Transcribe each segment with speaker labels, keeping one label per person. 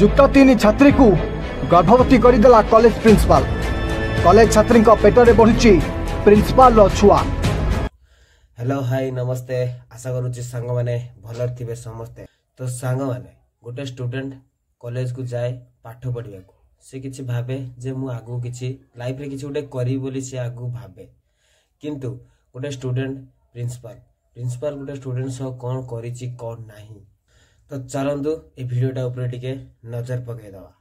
Speaker 1: युक्त 3 छात्री को गर्भवती करदेला कॉलेज प्रिंसिपल। कॉलेज छात्री पेटर बढ़ुची प्रिंसिपल छुआ।
Speaker 2: हेलो हाय नमस्ते, आशा करुच्ची सांग मैंने भल थे समस्ते। तो सांग मैंने गोटे स्टूडेंट कॉलेज को जाए पाठ पढ़ा से किसी भावे जे मु आगु किसी लाइफ रे किसी गोटे करी बोली से आगु भावे, किंतु गोटे स्टूडेंट प्रिंसिपल गोटे स्टूडेंट सह कौन करिछि कौन नहीं। तो चलंतु ए भिडियोटा ऊपर टिके नजर पकई दवा।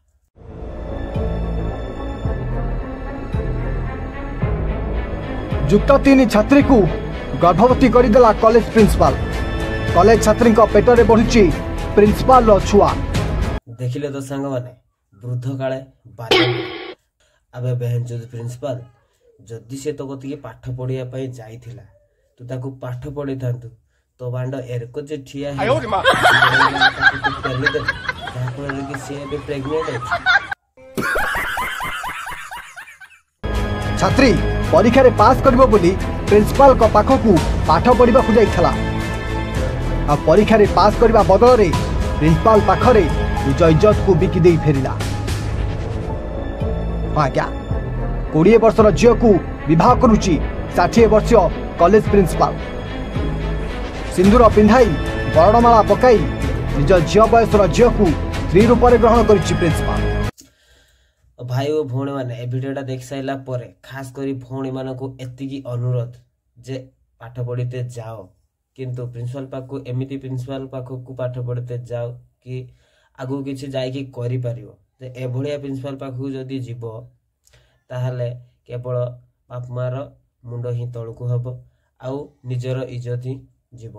Speaker 1: युक्त 3 छात्री को गर्भवती करदेला कॉलेज प्रिंसिपल। कॉलेज छात्री पेटर बढ़ुची प्रिंसिपल छुआ।
Speaker 2: देखिले तो सांग माने वृद्ध काले बाल्य अबे बहन जो प्रिंसिपल जदि से तो कति पाठ पढ़िया पई जाइथिला तू ताकू पाठ पढ़ी थांतु तो बांड एरको जे ठिया है कि से बे प्रेग्नेंट है।
Speaker 1: छात्री परीक्षा रे पास करबो बोली प्रिंसिपल को पाखकू पाठ पढ़िबा को जाइथला। आ परीक्षा रे पास करबा बदल रे प्रिंसिपल पाखरे निज इज्जत को बिकी दे फेरिला। आज्ञा 20 वर्षर झील को विवाह करुची 60 वर्षीय कॉलेज प्रिंसिपल। सिंदूर पिंधाई बरणमाला पकाई निज झील बयसर झील को स्त्री रूप में ग्रहण करुची प्रिंसिपल।
Speaker 2: भाई और भौणी मैंने ए भिडियोटा देख साइला परे खास करी भौणी मान को एतिकी अनुरोध जे पाठ पढ़ते जाओ, किंतु प्रिंसिपल पाखु एमिति प्रिंसिपल पाखु को पाठ पढ़ते जाओ कि आगु किछि जाइकी करि पारिबो। जे एभलिया प्रिंसिपल पाखु जदि जीव ताहले केवल बाप मार मुंड ही तळकु हबो आउ निजर इज्जत ही जीव।